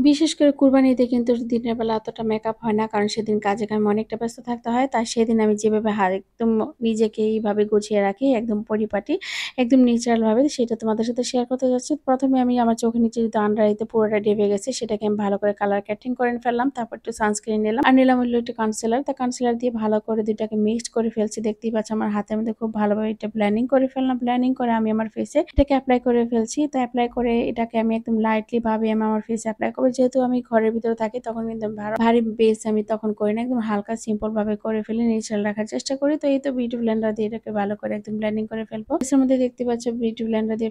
বিশেষ করে কুরবানিতে কিন্তু দিনের বেলা অতটা মেকআপ হয় না। কারণ সেদিন কাজে কামে অনেকটা ব্যস্ত থাকতে হয়। তাই সেদিন আমি যেভাবে একদম নিজেকে এইভাবে গুছিয়ে রাখি একদম পরিপাটি, একদম ন্যাচারাল ভাবে সেটা তোমাদের সাথে শেয়ার করতে যাচ্ছি। ১ম এ আমি আমার চোখের নিচে যেহেতু আন্ডার আইতে পুরোটা ডেবে গেছে সেটাকে আমি ভালো করে কালার কাটিং করে ফেললাম। তারপর একটু সানস্ক্রিন নিলাম। আর নিলাম হলো একটু কনসিলার। তো কনসিলার দিয়ে ভালো করে ২ টাকে মিক্সড করে ফেলছি। দেখতেই পাচ্ছ আমার হাতের মধ্যে খুব ভালোভাবে এটা ব্লেন্ডিং করে ফেললাম। ব্লেন্ডিং করে আমি আমার ফেসে এটাকে এপ্লাই করে ফেলছি। তো এপ্লাই করে এটাকে আমি একদম লাইটলি ভাবে আমি আমার ফেসে এপ্লাই করব। যেহেতু আমি ঘরের ভিতরে থাকি তখন কিন্তু ভারী বেস আমি তখন করি না। একদম হালকা সিম্পল ভাবে করে ফেলি, ন্যাচারাল রাখার চেষ্টা করি। তো এই তো বিউটি ব্লেন্ডার দিয়ে এটাকে ভালো করে একদম ব্লেন্ডিং করে ফেলবো। এর মধ্যে দেখতে পাচ্ছ বিউটি ব্লেন্ডার দিয়ে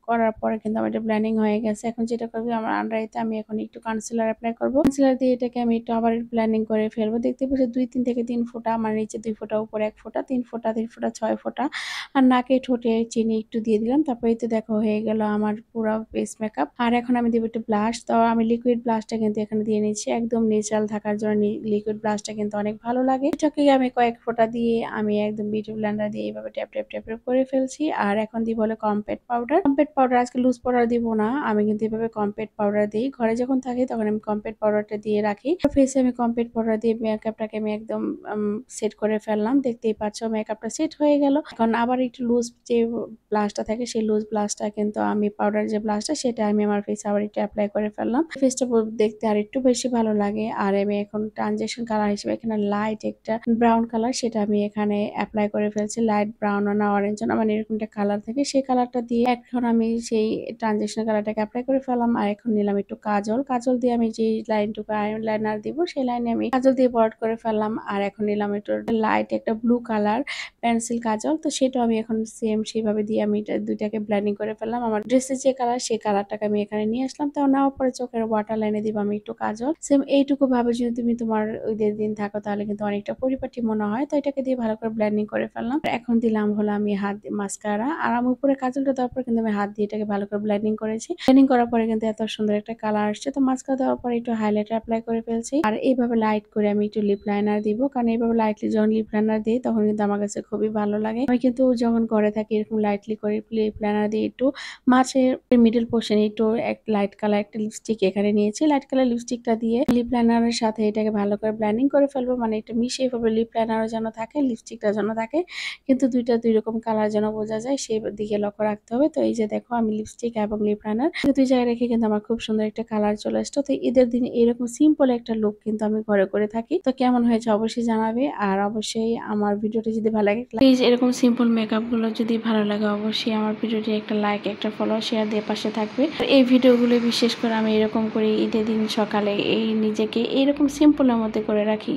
করার পরে কিন্তু আমার এটা ব্লেন্ডিং হয়ে গেছে। এখন যেটা করব আমার আন্ডার আইতে আমি এখন একটু কনসিলার এপ্লাই করব। কনসিলার দিয়ে এটাকে আমি একটু আবার ব্লেন্ডিং করে ফেলবো। দেখতে পাচ্ছ ২-৩ থেকে ৩ ফোঁটা, আমার নিচে ২ ফোঁটা, উপরে ১ ফোঁটা, ৩ ফোঁটা, ৩ ফোঁটা, ৬ ফোঁটা। আর নাকে ঠোঁটে চিনি একটু দিয়ে দিলাম। তারপর এই তো দেখো হয়ে গেল আমার পুরো ফেস মেকআপ। আর এখন আমি দেব একটু ব্লাশ। তো আমি লিকুইড ব্লাশটা কিন্তু এখানে দিয়ে নিচ্ছি। একদম ন্যাচারাল থাকার জন্য লিকুইড ব্লাশটা কিন্তু অনেক ভালো লাগে। এটাকে আমি কয়েক ফোঁটা দিয়ে আমি একদম বিউটি ব্লেন্ডার দিয়ে এইভাবে ট্যাপ ট্যাপ ট্যাপ ট্যাপ করে ফেলছি। আর এখন দিব হলো কমপ্যাক্ট পাউডার। কমপ্যাক্ট পাউডার আজকে লুজ পাউডার দিব না। আমি কিন্তু এভাবে কমপ্যাক্ট পাউডার দিই। ঘরে যখন থাকি তখন আমি কমপ্যাক্ট পাউডারটা দিয়ে রাখি। ফেসে আমি কমপ্যাক্ট পাউডার দিয়ে মেকআপটাকে আমি একদম সেট করে ফেললাম। দেখতেই পাচ্ছ মেকআপটা সেট হয়ে গেল। এখন আবার একটু লুজ যে ব্লাশটা থাকে সেই লুজ ব্লাশটা কিন্তু আমি পাউডার যে ব্লাশটা সেটা আমি আমার ফেসে আবার একটু অ্যাপ্লাই করে ফেললাম। ফেসটা দেখতে আর একটু বেশি ভালো লাগে। আর আমি এখন ট্রানজিশন কালার হিসেবে এখানে লাইট একটা ব্রাউন কালার সেটা আমি এখানে অ্যাপ্লাই করে ফেলছি। লাইট ব্রাউন না অরেঞ্জ না মানে এরকম একটা কালার থাকে, সেই কালারটা দিয়ে এখন আমি সেই ট্রানজিশন কালারটাকে অ্যাপ্লাই করে ফেললাম। আর এখন নিলাম একটু কাজল। কাজল দিয়ে আমি যে লাইনটুকু আইলাইনার দিব সেই লাইনে আমি কাজল দিয়ে বর্ড করে ফেললাম। আর এখন নিলাম একটু লাইট একটা ব্লু কালার পেন্সিল কাজল। তো সেটাও আমি এখন সেম সেভাবে দিয়ে আমি এটা দুইটাকে ব্লেন্ডিং করে ফেললাম। আমার ড্রেসের যে কালার সেই কালারটাকে আমি এখানে নিয়ে আসলাম। তো নেওয়ার পরে চোখের ওয়াটার লাইনে দিব আমি একটু কাজল। সেম এইটুকু ভাবে যদি তুমি তোমার ঈদের দিন থাকো তাহলে কিন্তু অনেকটা পরিপাটি মনে হয়। তো এটাকে দিয়ে ভালো করে ব্লেন্ডিং করে ফেললাম। এখন দিলাম হলো আমি হাত মাস্কারা। আর আমি উপরে কাজলটা দেওয়ার পর কিন্তু আমি হাত দিয়ে এটাকে ভালো করে ব্লেন্ডিং করেছি। ব্লেন্ডিং করার পরে কিন্তু এত সুন্দর একটা কালার আসছে। তো মাস্কারা দেওয়ার পরে একটু হাইলাইটার অ্যাপ্লাই করে ফেলছি। আর এইভাবে লাইট করে আমি একটু লিপ লাইনার দিব। কারণ এইভাবে লাইটলি যখন লিপ লাইনার দিই তখন কিন্তু আমার কাছে খুবই ভালো লাগে। আমি কিন্তু যখন ঘরে থাকি এরকম লাইটলি করে লিপ লাইনার দিয়ে একটু মাঝের মিডল পোর্শনে একটু এক লাইট কালার একটা লিপস্টিক এখানে নিয়েছি। লাইট কালার লিপস্টিকটা দিয়ে লিপ লাইনারের সাথে এটাকে ভালো করে ব্লেন্ডিং করে ফেলবো। মানে এটা মিশিয়ে ফেলবো, লিপ লাইনারও যেন থাকে লিপস্টিকটা যেন থাকে, কিন্তু দুইটা দুই রকম কালার যেন বোঝা যায় সেই দিকে লক্ষ্য রাখতে হবে। তো এই যে দেখো আমি লিপস্টিক এবং লিপ লাইনার দুই জায়গায় রেখে কিন্তু আমার খুব সুন্দর একটা কালার চলে আসতো। তো ঈদের দিনে এরকম সিম্পল একটা লুক কিন্তু আমি ঘরে করে থাকি। তো কেমন হয়েছে অবশ্যই জানাবে। আর অবশ্যই আমার ভিডিওটি যদি ভালো লাগে প্লিজ এরকম সিম্পল মেকআপ গুলো যদি ভালো লাগে অবশ্যই আমার ভিডিওটি একটা লাইক একটা ফলো শেয়ার দিয়ে পাশে থাকবে। আর এই ভিডিওগুলো বিশেষ করে আমি এরকম করে ঈদের দিন সকালে এই নিজেকে এইরকম সিম্পলের মধ্যে করে রাখি।